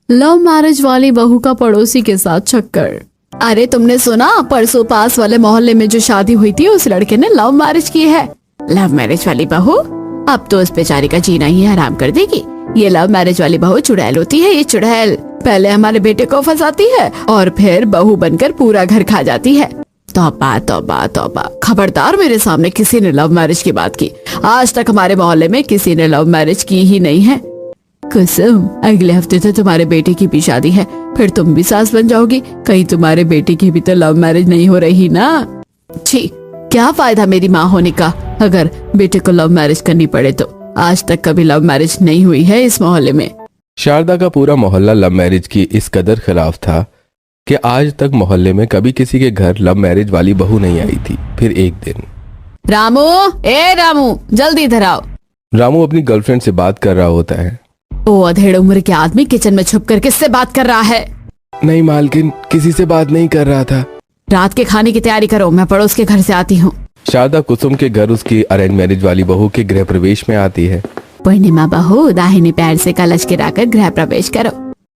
Love marriage वाली बहू का पड़ोसी के साथ चक्कर। अरे तुमने सुना, परसों पास वाले मोहल्ले में जो शादी हुई थी उस लड़के ने लव मैरिज की है। लव मैरिज वाली बहू अब तो उस बेचारी का जीना ही हराम कर देगी। ये लव मैरिज वाली बहू चुड़ैल होती है। ये चुड़ैल पहले हमारे बेटे को फंसाती है और फिर बहू बनकर पूरा घर खा जाती है। तौबा तौबा तौबा, खबरदार मेरे सामने किसी ने लव मैरिज की बात की। आज तक हमारे मोहल्ले में किसी ने लव मैरिज की ही नहीं है। कुसुम, अगले हफ्ते तो तुम्हारे बेटे की भी शादी है, फिर तुम भी सास बन जाओगी। कहीं तुम्हारे बेटे की भी तो लव मैरिज नहीं हो रही ना। छी, क्या फायदा मेरी माँ होने का अगर बेटे को लव मैरिज करनी पड़े तो। आज तक कभी लव मैरिज नहीं हुई है इस मोहल्ले में। शारदा का पूरा मोहल्ला लव मैरिज की इस कदर खिलाफ था कि आज तक मोहल्ले में कभी किसी के घर लव मैरिज वाली बहू नहीं आई थी। फिर एक दिन, रामू, ए रामू, जल्दी इधर आओ। रामू अपनी गर्लफ्रेंड से बात कर रहा होता है। ओ अधेड़ उम्र के आदमी किचन में छुप कर किससे बात कर रहा है? नहीं मालकिन, किसी से बात नहीं कर रहा था। रात के खाने की तैयारी करो, मैं पड़ोस के घर से आती हूँ। शारदा कुसुम के घर उसकी अरेंज मैरिज वाली बहू के गृह प्रवेश में आती है। पूर्णिमा बहू, दाहिने पैर से कलश गिराकर गृह प्रवेश करो।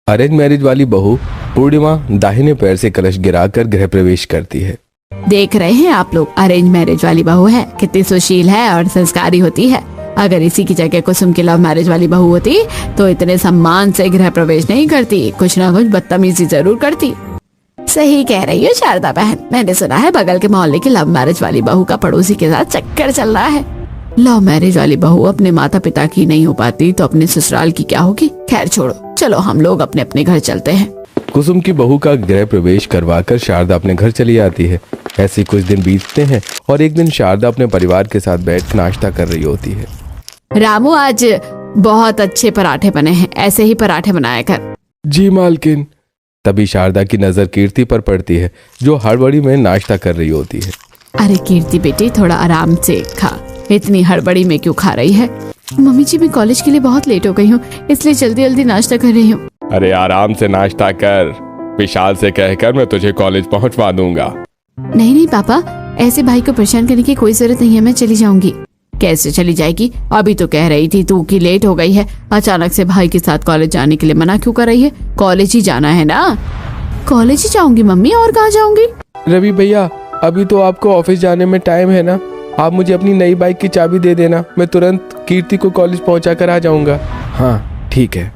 अरेंज मैरिज वाली बहू पूर्णिमा दाहिने पैर से कलश गिराकर गृह प्रवेश करती है। देख रहे हैं आप लोग, अरेंज मैरिज वाली बहू है, कितनी सुशील है और संस्कारी होती है। अगर इसी की जगह कुसुम की लव मैरिज वाली बहू होती तो इतने सम्मान से गृह प्रवेश नहीं करती, कुछ ना कुछ बदतमीजी जरूर करती। सही कह रही हो शारदा बहन, मैंने सुना है बगल के मोहल्ले की लव मैरिज वाली बहू का पड़ोसी के साथ चक्कर चल रहा है। लव मैरिज वाली बहू अपने माता पिता की नहीं हो पाती तो अपने ससुराल की क्या होगी। खैर छोड़ो, चलो हम लोग अपने अपने घर चलते हैं। कुसुम की बहू का गृह प्रवेश करवाकर शारदा अपने घर चली आती है। ऐसे कुछ दिन बीतते हैं और एक दिन शारदा अपने परिवार के साथ बैठ नाश्ता कर रही होती है। रामू, आज बहुत अच्छे पराठे बने हैं, ऐसे ही पराठे बनाया कर। जी मालकिन। तभी शारदा की नजर कीर्ति पर पड़ती है जो हड़बड़ी में नाश्ता कर रही होती है। अरे कीर्ति बेटी, थोड़ा आराम से खा, इतनी हड़बड़ी में क्यों खा रही है? मम्मी जी, मैं कॉलेज के लिए बहुत लेट हो गई हूँ, इसलिए जल्दी जल्दी नाश्ता कर रही हूँ। अरे आराम से नाश्ता कर, विशाल से कहकर मैं तुझे कॉलेज पहुँचवा दूंगा। नहीं नहीं पापा, ऐसे भाई को परेशान करने की कोई जरूरत नहीं है, मैं चली जाऊंगी। कैसे चली जाएगी? अभी तो कह रही थी तू कि लेट हो गई है, अचानक से भाई के साथ कॉलेज जाने के लिए मना क्यों कर रही है? कॉलेज ही जाना है ना। कॉलेज ही जाऊंगी मम्मी, और कहाँ जाऊंगी? रवि भैया, अभी तो आपको ऑफिस जाने में टाइम है ना, आप मुझे अपनी नई बाइक की चाबी दे देना, मैं तुरंत कीर्ति को कॉलेज पहुंचा कर आ जाऊंगा। हाँ ठीक है।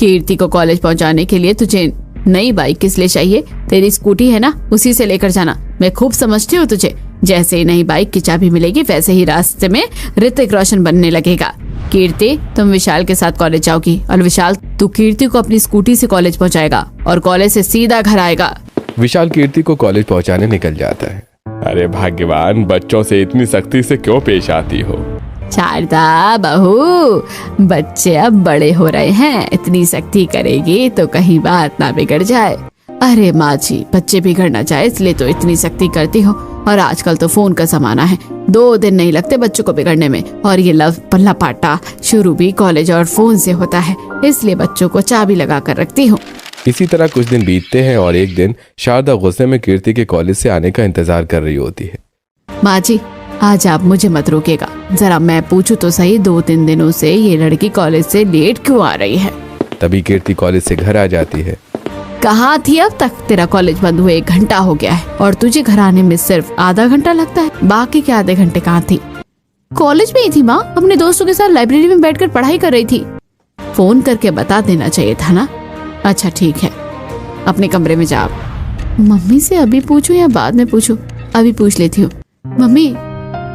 कीर्ति को कॉलेज पहुंचाने के लिए तुझे नई बाइक किस लिए चाहिए? तेरी स्कूटी है ना, उसी से लेकर जाना। मैं खूब समझती हूँ तुझे। जैसे ही नई बाइक की चाबी मिलेगी वैसे ही रास्ते में ऋतिक रोशन बनने लगेगा। कीर्ति, तुम विशाल के साथ कॉलेज जाओगी और विशाल, तू कीर्ति को अपनी स्कूटी से कॉलेज पहुंचाएगा और कॉलेज से सीधा घर आएगा। विशाल कीर्ति को कॉलेज पहुंचाने निकल जाता है। अरे भाग्यवान, बच्चों से इतनी सख्ती से क्यों पेश आती हो? शारदा बहू, बच्चे अब बड़े हो रहे हैं, इतनी सख्ती करेगी तो कहीं बात ना बिगड़ जाए। अरे माँ जी, बच्चे बिगड़ना चाहे इसलिए तो इतनी सख्ती करती हो, और आजकल तो फोन का जमाना है, 2 दिन नहीं लगते बच्चों को बिगड़ने में। और ये लव पल्ला पाटा शुरू भी कॉलेज और फोन से होता है, इसलिए बच्चों को चाबी लगा कर रखती हूँ। इसी तरह कुछ दिन बीतते हैं और एक दिन शारदा गुस्से में कीर्ति के कॉलेज से आने का इंतजार कर रही होती है। माँ जी, आज आप मुझे मत रोकेगा, जरा मैं पूछूं तो सही, 2-3 दिनों से ये लड़की कॉलेज से लेट क्यों आ रही है? तभी कीर्ति कॉलेज से घर आ जाती है। कहाँ थी अब तक? तेरा कॉलेज बंद हुए 1 घंटा हो गया है और तुझे घर आने में सिर्फ आधा घंटा लगता है, बाकी के आधे घंटे कहाँ थी? कॉलेज में ही थी माँ, अपने दोस्तों के साथ लाइब्रेरी में बैठकर पढ़ाई कर रही थी। फोन करके बता देना चाहिए था ना। अच्छा ठीक है, अपने कमरे में जा। मम्मी से अभी पूछूं या बाद में पूछूं? अभी पूछ लेती हूँ। मम्मी,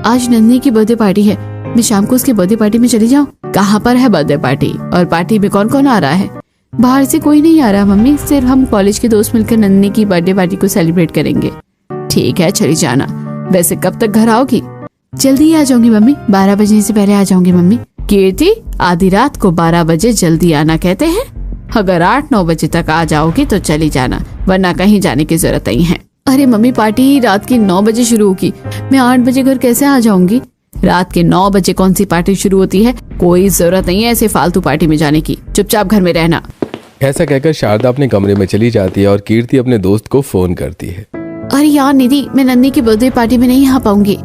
आज नन्ही की बर्थडे पार्टी है, मैं शाम को उसकी बर्थडे पार्टी में चली जाऊँ? कहाँ पर है बर्थडे पार्टी, और पार्टी में कौन कौन आ रहा है? बाहर से कोई नहीं आ रहा मम्मी, सिर्फ हम कॉलेज के दोस्त मिलकर नन्ही की बर्थडे पार्टी को सेलिब्रेट करेंगे। ठीक है, चली जाना। वैसे कब तक घर आओगी? जल्दी ही आ जाऊंगी मम्मी, 12 बजने से पहले आ जाऊंगी मम्मी। कीर्ति, आधी रात को 12 बजे जल्दी आना कहते हैं। अगर 8-9 बजे तक आ जाओगी तो चली जाना, वरना कहीं जाने की जरूरत नहीं है। अरे मम्मी, पार्टी ही रात के 9 बजे शुरू होगी, मैं 8 बजे घर कैसे आ जाऊंगी? रात के 9 बजे कौन सी पार्टी शुरू होती है? कोई जरूरत नहीं है ऐसे फालतू पार्टी में जाने की, चुपचाप घर में रहना। ऐसा कहकर शारदा अपने कमरे में चली जाती है और कीर्ति अपने दोस्त को फोन करती है। अरे यार निधि, मैं नन्ही की बर्थडे पार्टी में नहीं आ पाऊंगी।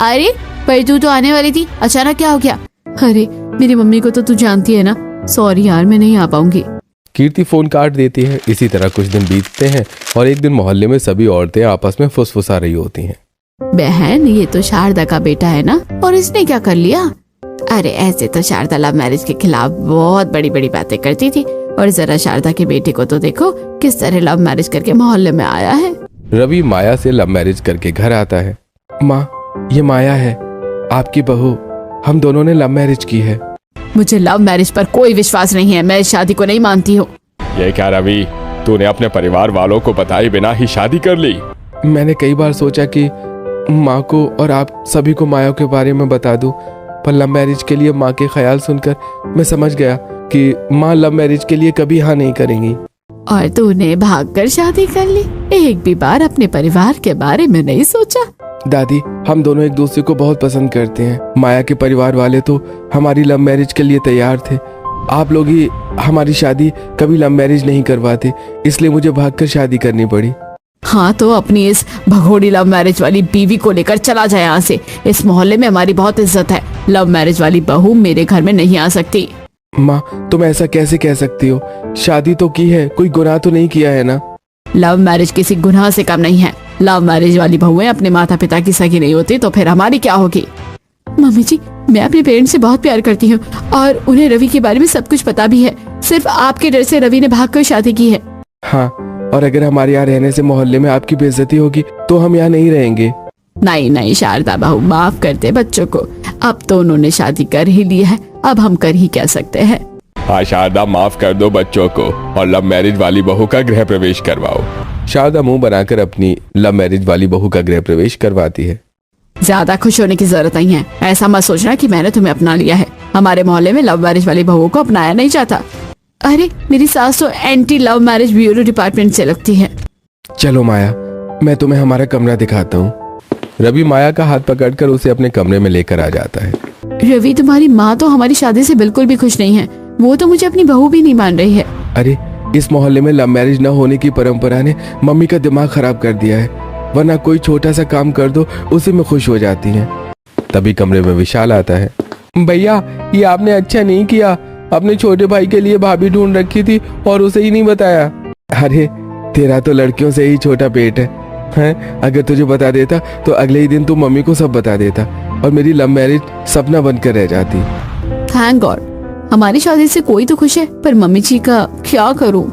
अरे पर तू तो आने वाली थी, अचानक क्या हो गया? अरे मेरी मम्मी को तो तू जानती है ना। सॉरी यार, मैं नहीं आ पाऊंगी। कीर्ति फोन काट देती है। इसी तरह कुछ दिन बीतते हैं और एक दिन मोहल्ले में सभी औरतें आपस में फुसफुसा रही होती हैं। बहन, ये तो शारदा का बेटा है ना, और इसने क्या कर लिया? अरे ऐसे तो शारदा लव मैरिज के खिलाफ बहुत बड़ी बड़ी बातें करती थी, और जरा शारदा के बेटे को तो देखो किस तरह लव मैरिज करके मोहल्ले में आया है। रवि माया से लव मैरिज करके घर आता है। माँ, ये माया है, आपकी बहू। हम दोनों ने लव मैरिज की है। मुझे लव मैरिज पर कोई विश्वास नहीं है, मैं इस शादी को नहीं मानती हूँ। ये क्या रवि, तूने अपने परिवार वालों को बताए बिना ही शादी कर ली? मैंने कई बार सोचा कि माँ को और आप सभी को माया के बारे में बता दूं, पर लव मैरिज के लिए माँ के ख्याल सुनकर मैं समझ गया कि माँ लव मैरिज के लिए कभी हाँ नहीं करेंगी। और तूने भागकर शादी कर ली? एक भी बार अपने परिवार के बारे में नहीं सोचा? दादी, हम दोनों एक दूसरे को बहुत पसंद करते हैं। माया के परिवार वाले तो हमारी लव मैरिज के लिए तैयार थे। आप लोग ही हमारी शादी कभी लव मैरिज नहीं करवाते, इसलिए मुझे भागकर शादी करनी पड़ी। हाँ, तो अपनी इस भगोड़ी लव मैरिज वाली बीवी को लेकर चला जाए यहाँ से। इस मोहल्ले में हमारी बहुत इज्जत है। लव मैरिज वाली बहू मेरे घर में नहीं आ सकती। माँ, तुम ऐसा कैसे कह सकती हो? शादी तो की है, कोई गुनाह तो नहीं किया है ना? लव मैरिज किसी गुनाह से कम नहीं है। लव मैरिज वाली बहुएं अपने माता पिता की सगी नहीं होती, तो फिर हमारी क्या होगी? मम्मी जी, मैं अपने पेरेंट्स से बहुत प्यार करती हूँ और उन्हें रवि के बारे में सब कुछ पता भी है। सिर्फ आपके डर से रवि ने भागकर शादी की है। हाँ, और अगर हमारे यहाँ रहने से मोहल्ले में आपकी बेइज्जती होगी तो हम यहाँ नहीं रहेंगे। नहीं नहीं शारदा बहू, माफ कर दे बच्चों को। अब तो उन्होंने शादी कर ही ली है, अब हम कर ही क्या सकते हैं। हाँ शारदा, माफ कर दो बच्चों को और लव मैरिज वाली बहू का गृह प्रवेश करवाओ। शारदा मुंह बनाकर अपनी लव मैरिज वाली बहू का गृह प्रवेश करवाती है। ज्यादा खुश होने की जरूरत नहीं है। ऐसा मत सोचना कि मैंने तुम्हें अपना लिया है। हमारे मोहल्ले में लव मैरिज वाली बहुओं को अपनाया नहीं जाता। अरे मेरी सास तो anti love marriage bureau department से लगती है। चलो माया, मैं तुम्हें हमारा कमरा दिखाता हूँ। रवि माया का हाथ पकड़कर उसे अपने कमरे में लेकर आ जाता है। रवि, तुम्हारी माँ तो हमारी शादी से बिल्कुल भी खुश नहीं है। वो तो मुझे अपनी बहू भी नहीं मान रही है। अरे इस मोहल्ले में लव मैरिज न होने की परंपरा ने मम्मी का दिमाग खराब कर दिया है, वरना कोई छोटा सा काम कर दो उसी में खुश हो जाती हैं। तभी कमरे में विशाल आता है। भैया, ये आपने अच्छा नहीं किया। अपने छोटे भाई के लिए भाभी ढूंढ रखी थी और उसे ही नहीं बताया। अरे तेरा तो लड़कियों से ही छोटा पेट है? अगर तुझे बता देता तो अगले ही दिन तू मम्मी को सब बता देता और मेरी लव मैरिज सपना बनकर रह जाती। थैंक गॉड, हमारी शादी से कोई तो खुश है, पर मम्मी जी का क्या करूं?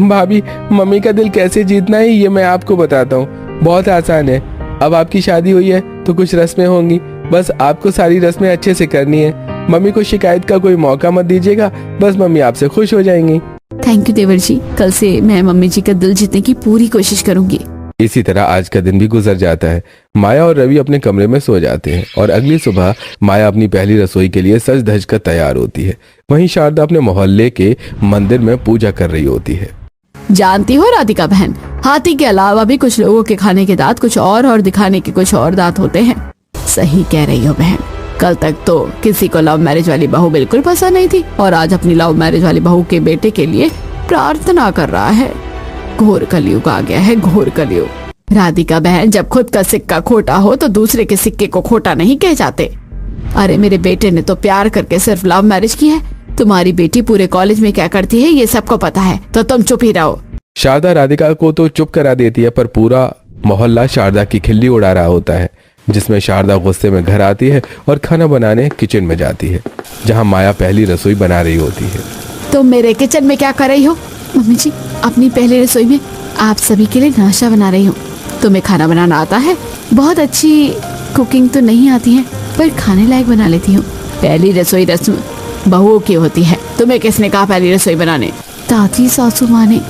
भाभी, मम्मी का दिल कैसे जीतना है ये मैं आपको बताता हूँ। बहुत आसान है। अब आपकी शादी हुई है तो कुछ रस्में होंगी, बस आपको सारी रस्में अच्छे से करनी है। मम्मी को शिकायत का कोई मौका मत दीजिएगा, बस मम्मी आपसे खुश हो जाएंगी। थैंक यू देवर जी, कल से मैं मम्मी जी का दिल जीतने की पूरी कोशिश करूंगी। इसी तरह आज का दिन भी गुजर जाता है। माया और रवि अपने कमरे में सो जाते हैं और अगली सुबह माया अपनी पहली रसोई के लिए सज धज कर तैयार होती है। वहीं शारदा अपने मोहल्ले के मंदिर में पूजा कर रही होती है। जानती हो राधिका बहन, हाथी के अलावा भी कुछ लोगों के खाने के दांत कुछ और दिखाने के कुछ और दांत होते हैं। सही कह रही हो बहन। कल तक तो किसी को लव मैरिज वाली बहू बिल्कुल पसंद नहीं थी और आज अपनी लव मैरिज वाली बहू के बेटे के लिए प्रार्थना कर रहा है। घोर कलयुग आ गया है, घोर कलयुग। राधिका बहन, जब खुद का सिक्का खोटा हो तो दूसरे के सिक्के को खोटा नहीं कह जाते। अरे मेरे बेटे ने तो प्यार करके सिर्फ लव मैरिज की है। तुम्हारी बेटी पूरे कॉलेज में क्या करती है ये सबको पता है, तो तुम चुप ही रहो। शारदा राधिका को तो चुप करा देती है, पर पूरा मोहल्ला शारदा की खिल्ली उड़ा रहा होता है, जिसमें शारदा गुस्से में घर आती है और खाना बनाने किचन में जाती है, जहां माया पहली रसोई बना रही होती है। तुम मेरे किचन में क्या कर रही हो? मम्मी जी, अपनी पहली रसोई में आप सभी के लिए नाश्ता बना रही हूँ। तुम्हें खाना बनाना आता है? बहुत अच्छी कुकिंग तो नहीं आती है, पर खाने लायक बना लेती हूँ। पहली रसोई रस्म बहुओं की होती है। तुम्हें किसने कहा पहली रसोई बनाने? दादी, सासू माँ ने।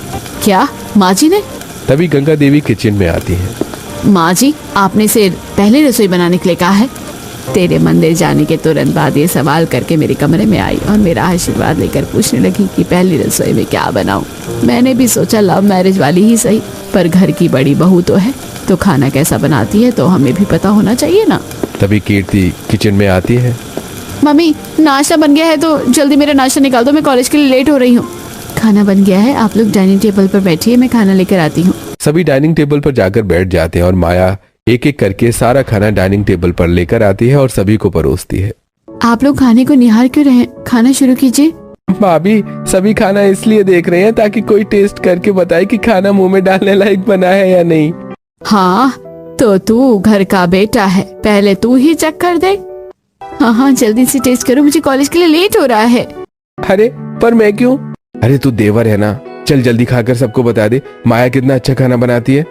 क्या, माँ जी ने? तभी गंगा देवी किचन में आती है। माँ जी, आपने से पहली रसोई बनाने के लिए कहा है। तेरे मंदिर जाने के तुरंत बाद ये सवाल करके मेरे कमरे में आई और मेरा आशीर्वाद लेकर पूछने लगी कि पहली रसोई में क्या बनाऊं। मैंने भी सोचा लव मैरिज वाली ही सही, पर घर की बड़ी बहू तो है, तो खाना कैसा बनाती है तो हमें भी पता होना चाहिए ना। तभी कीर्ति किचन में आती है। मम्मी, नाश्ता बन गया है तो जल्दी मेरा नाश्ता निकाल दो, मैं कॉलेज के लिए लेट हो रही हूँ। खाना बन गया है, आप लोग डाइनिंग टेबल पर बैठिए, मैं खाना लेकर आती हूँ। सभी डाइनिंग टेबल पर जाकर बैठ जाते हैं और माया एक एक करके सारा खाना डाइनिंग टेबल पर लेकर आती है और सभी को परोसती है। आप लोग खाने को निहार क्यों रहे? खाना शुरू कीजिए। भाभी सभी खाना इसलिए देख रहे हैं ताकि कोई टेस्ट करके बताए कि खाना मुंह में डालने लायक बना है या नहीं। हाँ तो तू घर का बेटा है, पहले तू ही चेक कर दे। हाँ हाँ जल्दी से टेस्ट करो, मुझे कॉलेज के लिए लेट हो रहा है। अरे पर मैं क्यों? अरे तू देवर है ना, चल जल्दी खाकर सबको बता दे माया कितना अच्छा खाना बनाती है।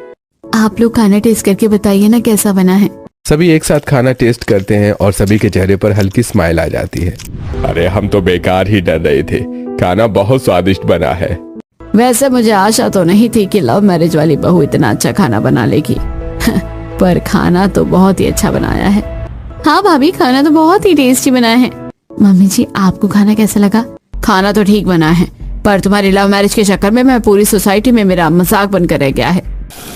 आप लोग खाना टेस्ट करके बताइए ना कैसा बना है। सभी एक साथ खाना टेस्ट करते हैं और सभी के चेहरे पर हल्की स्माइल आ जाती है। अरे हम तो बेकार ही डर रहे थे, खाना बहुत स्वादिष्ट बना है। वैसे मुझे आशा तो नहीं थी कि लव मैरिज वाली बहू इतना अच्छा खाना बना लेगी पर खाना तो बहुत ही अच्छा बनाया है। हाँ भाभी खाना तो बहुत ही टेस्टी बना है। मम्मी जी आपको खाना कैसा लगा? खाना तो ठीक बना है, पर तुम्हारी लव मैरिज के चक्कर में मैं पूरी सोसाइटी में मेरा मजाक बनकर रह गया है।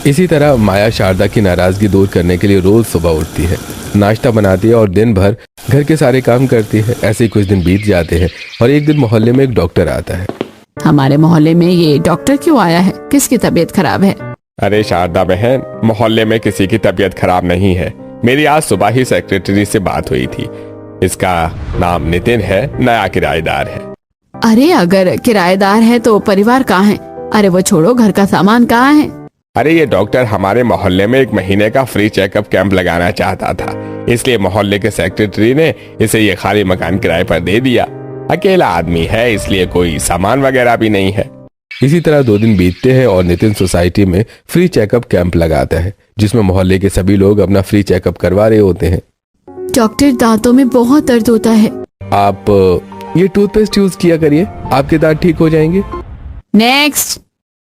इसी तरह माया शारदा की नाराजगी दूर करने के लिए रोज सुबह उठती है, नाश्ता बनाती है और दिन भर घर के सारे काम करती है। ऐसे ही कुछ दिन बीत जाते हैं और एक दिन मोहल्ले में एक डॉक्टर आता है। हमारे मोहल्ले में ये डॉक्टर क्यों आया है? किसकी तबीयत खराब है? अरे शारदा बहन, मोहल्ले में किसी की तबीयत खराब नहीं है। मेरी आज सुबह ही सेक्रेटरी से बात हुई थी। इसका नाम नितिन है, नया किराएदार है। अरे अगर किराएदार है तो परिवार कहाँ है? अरे वो छोड़ो, घर का सामान कहाँ है? अरे ये डॉक्टर हमारे मोहल्ले में 1 महीने का फ्री चेकअप कैंप लगाना चाहता था, इसलिए मोहल्ले के सेक्रेटरी ने इसे ये खाली मकान किराए पर दे दिया। अकेला आदमी है इसलिए कोई सामान वगैरह भी नहीं है। इसी तरह 2 दिन बीतते हैं और नितिन सोसाइटी में फ्री चेकअप कैंप लगाता है, जिसमें मोहल्ले के सभी लोग अपना फ्री चेकअप करवा रहे होते हैं। डॉक्टर दांतों में बहुत दर्द होता है। आप ये टूथपेस्ट यूज किया करिए, आपके दांत ठीक हो जाएंगे। नेक्स्ट।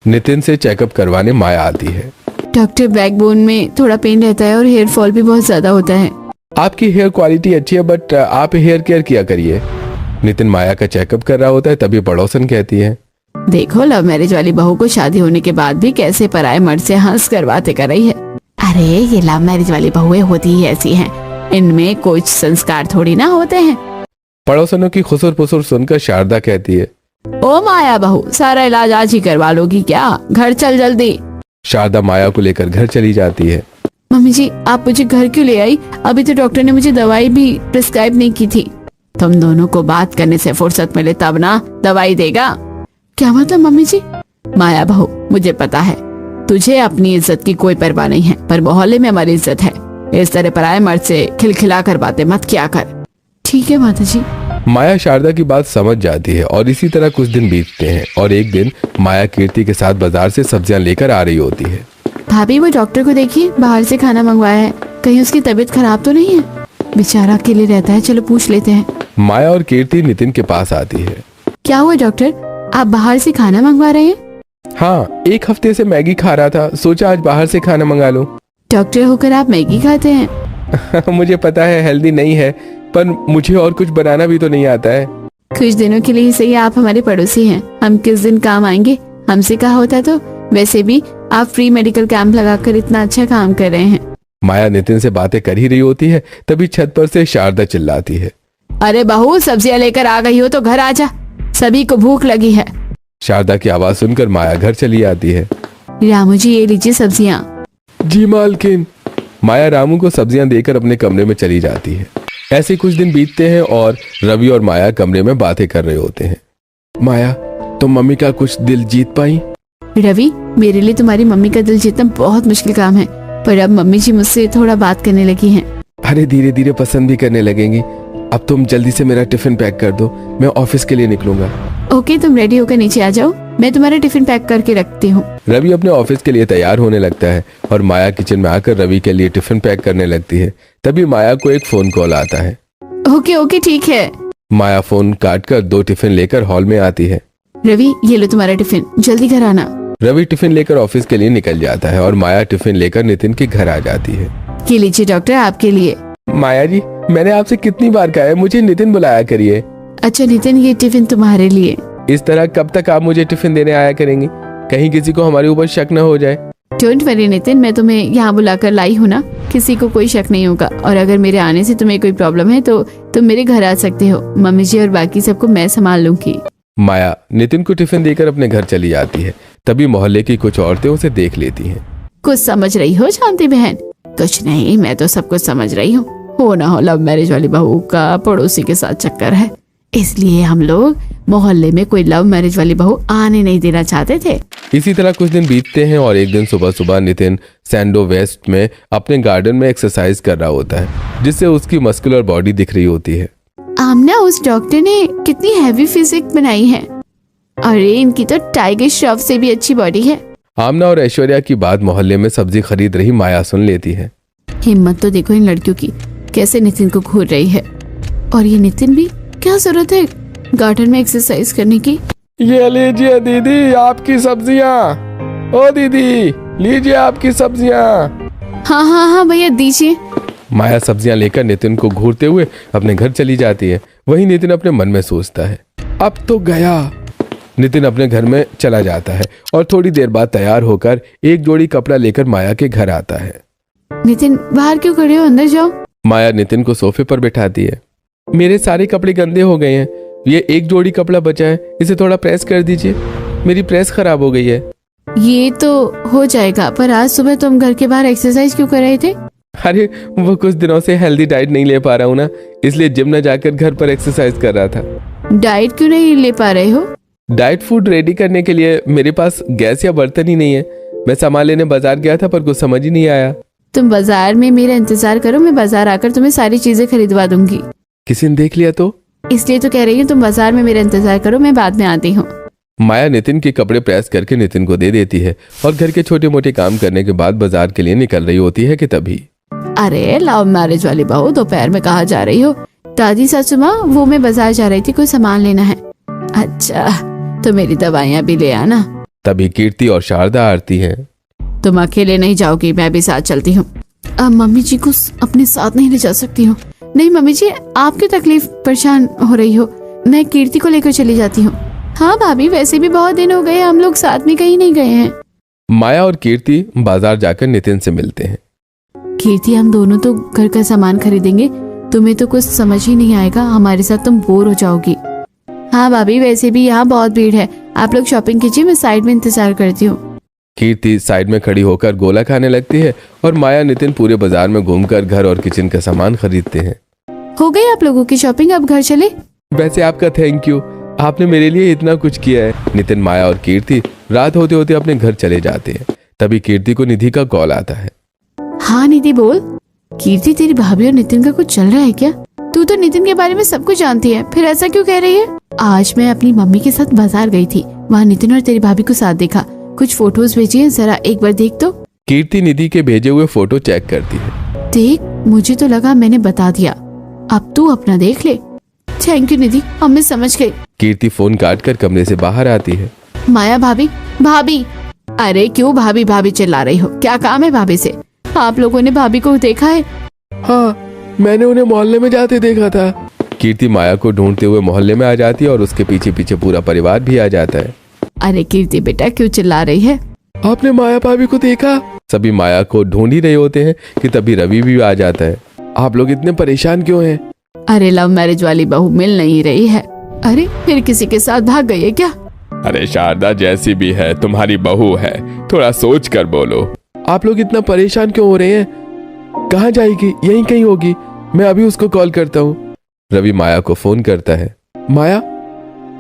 नितिन से चेकअप करवाने माया आती है। डॉक्टर बैकबोन में थोड़ा पेन रहता है और हेयर फॉल भी बहुत ज्यादा होता है। आपकी हेयर क्वालिटी अच्छी है, बट आप हेयर केयर किया करिए। नितिन माया का चेकअप कर रहा होता है, तभी पड़ोसन कहती है, देखो लव मैरिज वाली बहू को शादी होने के बाद भी कैसे पराये मर्द से हंस कर बातें कर रही है। अरे ये लव मैरिज वाली बहुएं होती ही ऐसी हैं, इनमें कुछ संस्कार थोड़ी ना होते हैं। पड़ोसनों की खुसुर पुसुर सुनकर शारदा कहती है, ओ माया बहू, सारा इलाज आज ही करवा लोगी क्या? घर चल जल्दी। शारदा माया को लेकर घर चली जाती है। मम्मी जी आप मुझे घर क्यों ले आई? अभी तो डॉक्टर ने मुझे दवाई भी प्रिस्क्राइब नहीं की थी। तुम दोनों को बात करने से फुर्सत मिले तब ना दवाई देगा। क्या मतलब मम्मी जी? माया बहू मुझे पता है तुझे अपनी इज्जत की कोई परवाह नहीं है, पर मोहल्ले में हमारी इज्जत है। इस तरह पराये मर्द से खिलखिला कर बातें मत किया कर। ठीक है माता जी। माया शारदा की बात समझ जाती है और इसी तरह कुछ दिन बीतते हैं और एक दिन माया कीर्ति के साथ बाजार से सब्जियां लेकर आ रही होती है। भाभी वो डॉक्टर को देखिए, बाहर से खाना मंगवाया है, कहीं उसकी तबीयत खराब तो नहीं है? बेचारा अकेले रहता है, चलो पूछ लेते हैं। माया और कीर्ति नितिन के पास आती है। क्या हुआ डॉक्टर, आप बाहर से खाना मंगवा रहे हैं? हाँ, 1 हफ्ते से मैगी खा रहा था, सोचा आज बाहर से खाना मंगा लूं। डॉक्टर होकर आप मैगी खाते हैं? मुझे पता है हेल्दी नहीं है, पर मुझे और कुछ बनाना भी तो नहीं आता है। कुछ दिनों के लिए ही सही, आप हमारे पड़ोसी हैं, हम किस दिन काम आएंगे? हमसे कहा होता तो। वैसे भी आप फ्री मेडिकल कैंप लगाकर इतना अच्छा काम कर रहे हैं। माया नितिन से बातें कर ही रही होती है, तभी छत पर से शारदा चिल्लाती है, अरे बहू सब्जियां लेकर आ गई हो तो घर आ जा, सभी को भूख लगी है। शारदा की आवाज सुनकर माया घर चली आती है। रामू जी ये लीजिए सब्जियां। जी मालकिन। माया रामू को सब्जियां देकर अपने कमरे में चली जाती है। ऐसे कुछ दिन बीतते हैं और रवि और माया कमरे में बातें कर रहे होते हैं। माया तुम मम्मी का कुछ दिल जीत पाई? रवि मेरे लिए तुम्हारी मम्मी का दिल जीतना बहुत मुश्किल काम है, पर अब मम्मी जी मुझसे थोड़ा बात करने लगी हैं। अरे धीरे धीरे पसंद भी करने लगेंगी। अब तुम जल्दी से मेरा टिफिन पैक कर दो, मैं ऑफिस के लिए निकलूंगा। ओके तुम रेडी होकर नीचे आ जाओ, मैं तुम्हारा टिफिन पैक करके रखती हूँ। रवि अपने ऑफिस के लिए तैयार होने लगता है और माया किचन में आकर रवि के लिए टिफिन पैक करने लगती है। तभी माया को एक फोन कॉल आता है। ओके ओके ठीक है। माया फोन काटकर 2 टिफिन लेकर हॉल में आती है। रवि ये लो तुम्हारा टिफिन, जल्दी घर आना। रवि टिफिन लेकर ऑफिस के लिए निकल जाता है और माया टिफिन लेकर नितिन के घर आ जाती है। ये लीजिए डॉक्टर आपके लिए। माया जी मैंने आपसे कितनी बार कहा है मुझे नितिन बुलाया करिए। अच्छा नितिन ये टिफिन तुम्हारे लिए। इस तरह कब तक आप मुझे टिफिन देने आया करेंगी? कहीं किसी को हमारे ऊपर शक न हो जाए। डोंट वरी नितिन, मैं तुम्हें यहाँ बुलाकर लाई हूँ ना, किसी को कोई शक नहीं होगा। और अगर मेरे आने से तुम्हें कोई प्रॉब्लम है तो तुम मेरे घर आ सकते हो। मम्मी जी और बाकी सबको मैं संभाल लूंगी। माया नितिन को टिफिन देकर अपने घर चली जाती है। तभी मोहल्ले की कुछ औरतें उसे देख लेती हैं। कुछ समझ रही हो शांति बहन? कुछ नहीं, मैं तो सब कुछ समझ रही हूँ। हो ना हो लव मैरिज वाली बहू का पड़ोसी के साथ चक्कर है, इसलिए हम लोग मोहल्ले में कोई लव मैरिज वाली बहू आने नहीं देना चाहते थे। इसी तरह कुछ दिन बीतते हैं और एक दिन सुबह सुबह नितिन सैंडो वेस्ट में अपने गार्डन में एक्सरसाइज कर रहा होता है, जिससे उसकी मस्कुलर बॉडी दिख रही होती है। आमना, उस डॉक्टर ने कितनी हैवी फिजिक बनाई है। अरे इनकी तो टाइगर श्रॉफ से भी अच्छी बॉडी है। आमना और ऐश्वर्या की बात मोहल्ले में सब्जी खरीद रही माया सुन लेती है। हिम्मत तो देखो इन लड़कियों की, कैसे नितिन को घूर रही है। और ये नितिन भी, क्या जरूरत है गार्डन में एक्सरसाइज करने की। ये लीजिए दीदी आपकी सब्जियाँ। ओ दीदी लीजिए आपकी सब्जियाँ। हाँ हाँ हाँ भैया दीजिए। माया सब्जियां लेकर नितिन को घूरते हुए अपने घर चली जाती है। वहीं नितिन अपने मन में सोचता है, अब तो गया। नितिन अपने घर में चला जाता है और थोड़ी देर बाद तैयार होकर एक जोड़ी कपड़ा लेकर माया के घर आता है। नितिन बाहर क्यों खड़े हो, अंदर जाओ। माया नितिन को सोफे पर बिठाती है। मेरे सारे कपड़े गंदे हो गए हैं, ये एक जोड़ी कपड़ा बचा है, इसे थोड़ा प्रेस कर दीजिए, मेरी प्रेस खराब हो गई है। ये तो हो जाएगा, पर आज सुबह तुम घर के बाहर एक्सरसाइज क्यों कर रहे थे। अरे वो कुछ दिनों से हेल्दी डाइट नहीं ले पा रहा हूँ ना, इसलिए जिम न जाकर घर पर एक्सरसाइज कर रहा था। डाइट क्यों नहीं ले पा रहे हो। डाइट फूड रेडी करने के लिए मेरे पास गैस या बर्तन ही नहीं है। मैं सामान लेने बाजार गया था पर कुछ समझ ही नहीं आया। तुम बाजार में मेरा इंतजार करो, मैं बाजार आकर तुम्हें सारी चीजें खरीदवा दूंगी। किसी ने देख लिया तो? इसलिए तो कह रही हूँ तुम बाजार में मेरा इंतजार करो, मैं बाद में आती हूँ। माया नितिन के कपड़े प्रेस करके नितिन को दे देती है और घर के छोटे मोटे काम करने के बाद बाजार के लिए निकल रही होती है कि तभी, अरे लव मैरिज वाली बहू, दोपहर में कहाँ जा रही हो। दादी सासू माँ, वो मैं बाजार जा रही थी, कोई सामान लेना है। अच्छा तो मेरी दवाइयाँ भी ले आना। तभी कीर्ति और शारदा आती हैं। तुम अकेले नहीं जाओगी, मैं भी साथ चलती हूँ। अब मम्मी जी को अपने साथ नहीं ले जा सकती हूँ। नहीं मम्मी जी, आपकी तकलीफ परेशान हो रही हो, मैं कीर्ति को लेकर चली जाती हूँ। हाँ भाभी, वैसे भी बहुत दिन हो गए हम लोग साथ में कहीं नहीं गए हैं। माया और कीर्ति बाजार जाकर नितिन से मिलते हैं। कीर्ति, हम दोनों तो घर का सामान खरीदेंगे, तुम्हें तो कुछ समझ ही नहीं आएगा, हमारे साथ तुम बोर हो जाओगी। हाँ भाभी, वैसे भी यहाँ बहुत भीड़ है, आप लोग शॉपिंग कीजिए, मैं साइड में इंतजार करती हूँ। कीर्ति साइड में खड़ी होकर गोला खाने लगती है और माया नितिन पूरे बाजार में घूमकर घर और किचन का सामान खरीदते हैं। हो गई आप लोगों की शॉपिंग, अब घर चले। वैसे आपका थैंक यू, आपने मेरे लिए इतना कुछ किया है। नितिन, माया और कीर्ति रात होते होते अपने घर चले जाते हैं। तभी कीर्ति को निधि का कॉल आता है। हाँ निधि बोल। कीर्ति, तेरी भाभी और नितिन का कुछ चल रहा है क्या? तू तो नितिन के बारे में सब कुछ जानती है, फिर ऐसा क्यों कह रही है? आज मैं अपनी मम्मी के साथ बाजार गई थी, वहाँ नितिन और तेरी भाभी को साथ देखा। कुछ फोटोज भेजी है, जरा एक बार देख तो। कीर्ति निधि के भेजे हुए फोटो चेक करती है। देख, मुझे तो लगा मैंने बता दिया, अब तू अपना देख ले। थैंक यू निधि, अब मैं समझ गई। कीर्ति फोन काट कर कमरे से बाहर आती है। माया भाभी, भाभी। अरे क्यों भाभी भाभी चिल्ला रही हो, क्या काम है भाभी से? आप लोगों ने भाभी को देखा है? हाँ, मैंने उन्हें मोहल्ले में जाते देखा था। कीर्ति माया को ढूंढते हुए मोहल्ले में आ जाती है और उसके पीछे पीछे पूरा परिवार भी आ जाता है। अरे कीर्ति बेटा, क्यों चिल्ला रही है? आपने माया भाभी को देखा? सभी माया को ढूंढ ही रहे होते हैं कि तभी रवि भी आ जाता है। आप लोग इतने परेशान क्यों हैं? अरे लव मैरिज वाली बहू मिल नहीं रही है। अरे फिर किसी के साथ भाग गई है क्या? अरे शारदा जैसी भी है तुम्हारी बहू है, थोड़ा सोच कर बोलो। आप लोग इतना परेशान क्यों हो रहे हैं? कहाँ जाएगी? यहीं कहीं होगी, मैं अभी उसको कॉल करता हूँ। रवि माया को फोन करता है। माया,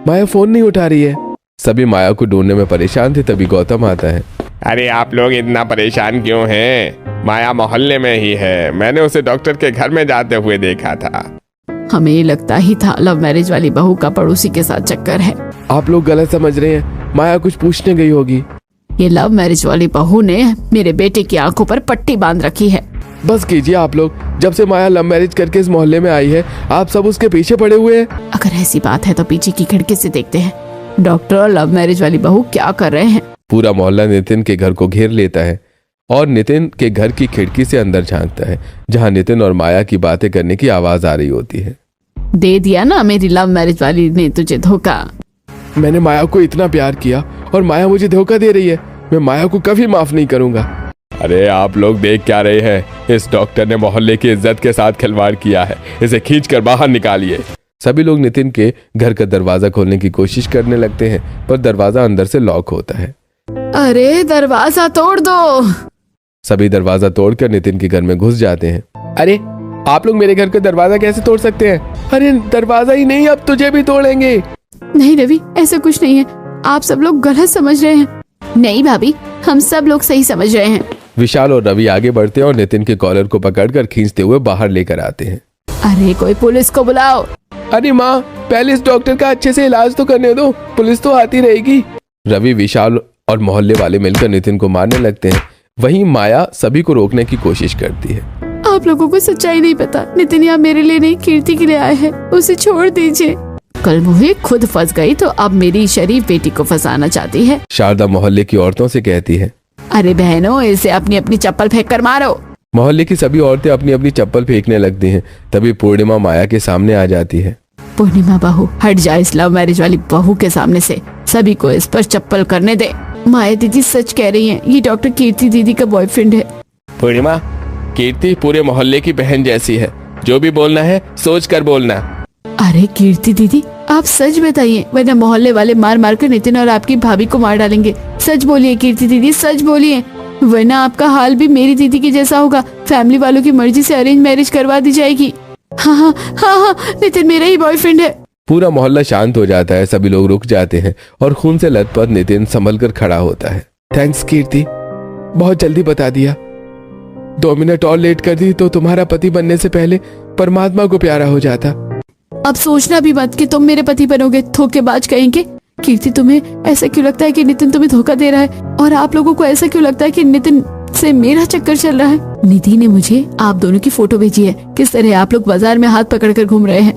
माया फोन नहीं उठा रही है। सभी माया को ढूंढने में परेशान थे, तभी गौतम आता है। अरे आप लोग इतना परेशान क्यों हैं? माया मोहल्ले में ही है, मैंने उसे डॉक्टर के घर में जाते हुए देखा था। हमें लगता ही था लव मैरिज वाली बहू का पड़ोसी के साथ चक्कर है। आप लोग गलत समझ रहे हैं, माया कुछ पूछने गई होगी। ये लव मैरिज वाली बहू ने मेरे बेटे की आंखों पर पट्टी बांध रखी है। बस कीजिए आप लोग, जब से माया लव मैरिज करके इस मोहल्ले में आई है, आप सब उसके पीछे पड़े हुए हैं। अगर ऐसी बात है तो पीछे की खिड़की से देखते हैं डॉक्टर और लव मैरिज वाली बहू क्या कर रहे हैं। पूरा मोहल्ला नितिन के घर को घेर लेता है और नितिन के घर की खिड़की से अंदर झांकता है, जहां नितिन और माया की बातें करने की आवाज आ रही होती है। दे दिया ना मेरी लव मैरिज वाली ने तुझे धोखा। मैंने माया को इतना प्यार किया और माया मुझे धोखा दे रही है। मैं माया को कभी माफ नहीं करूंगा। अरे आप लोग देख क्या रहे हैं? इस डॉक्टर ने मोहल्ले की इज्जत के साथ खिलवाड़ किया है, इसे खींचकर बाहर निकालिए। सभी लोग नितिन के घर का दरवाजा खोलने की कोशिश करने लगते हैं, पर दरवाजा अंदर से लॉक होता है। अरे दरवाजा तोड़ दो। सभी दरवाजा तोड़कर नितिन के घर में घुस जाते हैं। अरे आप लोग मेरे घर का दरवाजा कैसे तोड़ सकते हैं? अरे दरवाजा ही नहीं, अब तुझे भी तोड़ेंगे। नहीं रवि, ऐसा कुछ नहीं है, आप सब लोग गलत समझ रहे हैं। नहीं भाभी, हम सब लोग सही समझ रहे हैं। विशाल और रवि आगे बढ़ते हैं और नितिन के कॉलर को पकड़कर खींचते हुए बाहर लेकर आते हैं। अरे कोई पुलिस को बुलाओ। अरे माँ, पहले इस डॉक्टर का अच्छे से इलाज तो करने दो, पुलिस तो आती रहेगी। रवि, विशाल और मोहल्ले वाले मिलकर नितिन को मारने लगते हैं। वहीं माया सभी को रोकने की कोशिश करती है। आप लोगों को सच्चाई नहीं पता, नितिन यहाँ मेरे लिए नहीं, कीर्ति के लिए आए हैं, उसे छोड़ दीजिए। कल मुझे खुद फंस गई तो अब मेरी शरीफ बेटी को फंसाना चाहती है। शारदा मोहल्ले की औरतों से कहती है। अरे बहनों, इसे अपनी अपनी चप्पल फेंक कर मारो। मोहल्ले की सभी औरतें अपनी अपनी चप्पल फेंकने लगती हैं। तभी पूर्णिमा माया के सामने आ जाती है। पूर्णिमा बहू, हट जा इस लव मैरिज वाली बहू के सामने से, सभी को इस पर चप्पल करने दे। माया दीदी सच कह रही हैं, ये डॉक्टर कीर्ति दीदी का बॉयफ्रेंड है। पूर्णिमा, कीर्ति पूरे मोहल्ले की बहन जैसी है, जो भी बोलना है सोच कर बोलना। अरे कीर्ति दीदी, आप सच बताइए, वरना मोहल्ले वाले मार मार कर नितिन और आपकी भाभी को मार डालेंगे। सच बोलिए कीर्ति दीदी, सच बोलिए, वरना आपका हाल भी मेरी दीदी के जैसा होगा। फैमिली वालों की मर्जी से अरेंज मैरिज करवा दी जाएगी। हाँ हाँ हाँ हाँ, नितिन मेरा ही बॉयफ्रेंड है। पूरा मोहल्ला शांत हो जाता है। सभी लोग रुक जाते हैं और खून से लथपथ नितिन संभल कर खड़ा होता है। थैंक्स कीर्ति, बहुत जल्दी बता दिया। 2 मिनट और लेट कर दी तो तुम्हारा पति बनने से पहले परमात्मा को प्यारा हो जाता। अब सोचना भी मत कि तुम मेरे पति बनोगे, धोखेबाज कहेंगे। कीर्ति, तुम्हें ऐसा क्यों लगता है कि नितिन तुम्हें धोखा दे रहा है, और आप लोगों को ऐसा क्यों लगता है कि नितिन से मेरा चक्कर चल रहा है? निधि ने मुझे आप दोनों की फोटो भेजी है, किस तरह आप लोग बाजार में हाथ पकड़कर घूम रहे हैं।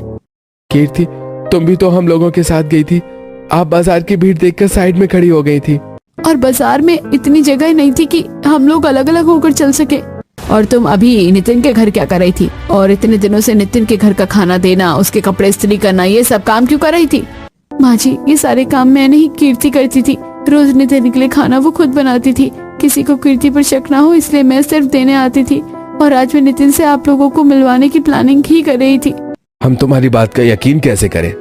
कीर्ति, तुम भी तो हम लोगों के साथ गई थी। आप बाजार की भीड़ देखकर साइड में खड़ी हो गई थी। और बाजार में इतनी जगह नहीं थी कि हम लोग अलग अलग होकर चल सके। और तुम अभी नितिन के घर क्या कर रही थी? और इतने दिनों से नितिन के घर का खाना देना, उसके कपड़े इस्त्री करना, ये सब काम क्यों कर रही थी? माँ जी, ये सारे काम मैं नहीं, कीर्ति करती थी। रोज नितिन के लिए खाना वो खुद बनाती थी। किसी को कीर्ति पर शक ना हो इसलिए मैं सिर्फ देने आती थी। और आज मैं नितिन से आप लोगों को मिलवाने की प्लानिंग ही कर रही थी। हम तुम्हारी बात का यकीन कैसे करें?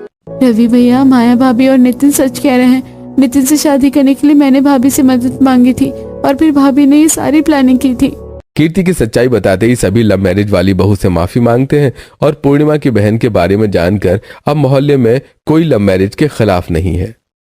रवि भैया, माया भाभी और नितिन सच कह रहे हैं। नितिन से शादी करने के लिए मैंने भाभी से मदद मांगी थी और फिर भाभी ने ये सारी प्लानिंग की थी। कीर्ति की सच्चाई बताते ही सभी लव मैरिज वाली बहू से माफी मांगते हैं और पूर्णिमा की बहन के बारे में जानकर अब मोहल्ले में कोई लव मैरिज के खिलाफ नहीं है।